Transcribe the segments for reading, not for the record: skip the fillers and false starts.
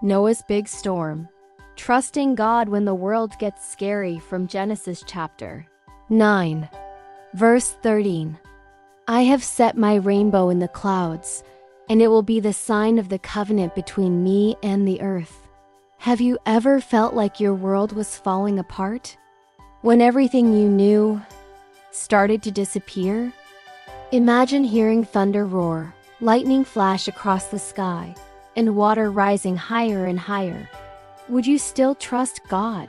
Noah's big storm. Trusting God when the world gets scary from Genesis chapter 9, verse 13. I have set my rainbow in the clouds, and it will be the sign of the covenant between me and the earth. Have you ever felt like your world was falling apart? When everything you knew started to disappear? Imagine hearing thunder roar, lightning flash across the sky, and water rising higher and higher. Would you still trust God?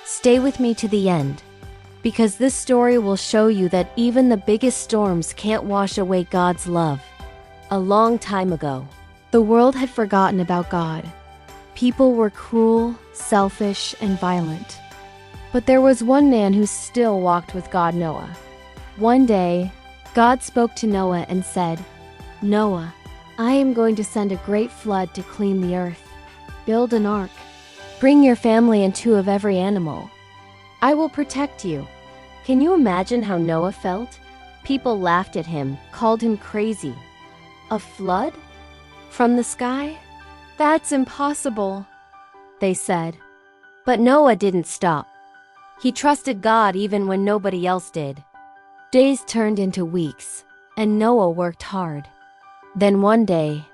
Stay with me to the end, because this story will show you that even the biggest storms can't wash away God's love. A long time ago, the world had forgotten about God. People were cruel, selfish, and violent. But there was one man who still walked with God, Noah. One day, God spoke to Noah and said, "Noah, I am going to send a great flood to clean the earth. Build an ark. Bring your family and 2 of every animal. I will protect you." Can you imagine how Noah felt? People laughed at him, called him crazy. A flood? From the sky? That's impossible, they said. But Noah didn't stop. He trusted God even when nobody else did. Days turned into weeks, and Noah worked hard. Then one day,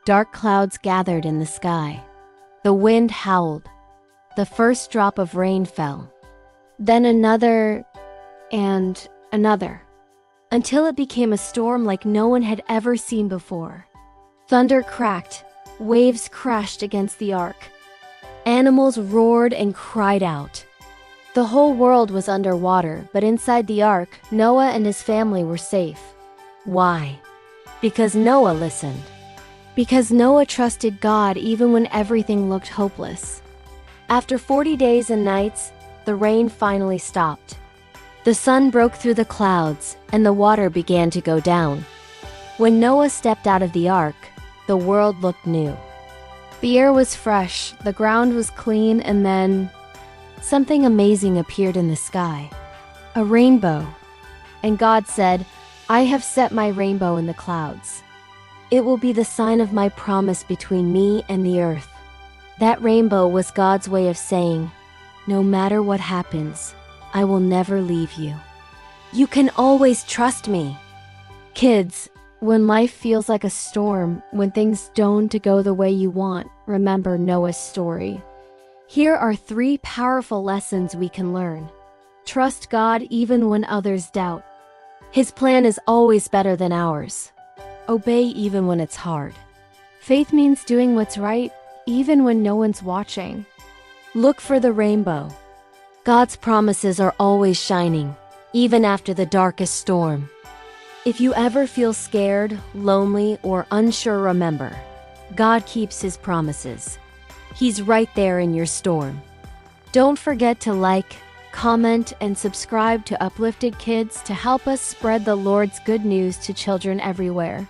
dark clouds gathered in the sky. The wind howled. The first drop of rain fell. Then another, and another, until it became a storm like no one had ever seen before. Thunder cracked, waves crashed against the ark. Animals roared and cried out. The whole world was underwater, but inside the ark, Noah and his family were safe. Why? Because Noah listened. Because Noah trusted God even when everything looked hopeless. After 40 days and nights, the rain finally stopped. The sun broke through the clouds, and the water began to go down. When Noah stepped out of the ark, the world looked new. The air was fresh, the ground was clean, and then something amazing appeared in the sky. A rainbow. And God said, "I have set my rainbow in the clouds. It will be the sign of my promise between me and the earth." That rainbow was God's way of saying, "No matter what happens, I will never leave you. You can always trust me." Kids, when life feels like a storm, when things don't go the way you want, remember Noah's story. Here are 3 powerful lessons we can learn. Trust God even when others doubt. His plan is always better than ours. Obey even when it's hard. Faith means doing what's right, even when no one's watching. Look for the rainbow. God's promises are always shining, even after the darkest storm. If you ever feel scared, lonely, or unsure, remember, God keeps His promises. He's right there in your storm. Don't forget to like, comment, and subscribe to Uplifted Kids to help us spread the Lord's good news to children everywhere.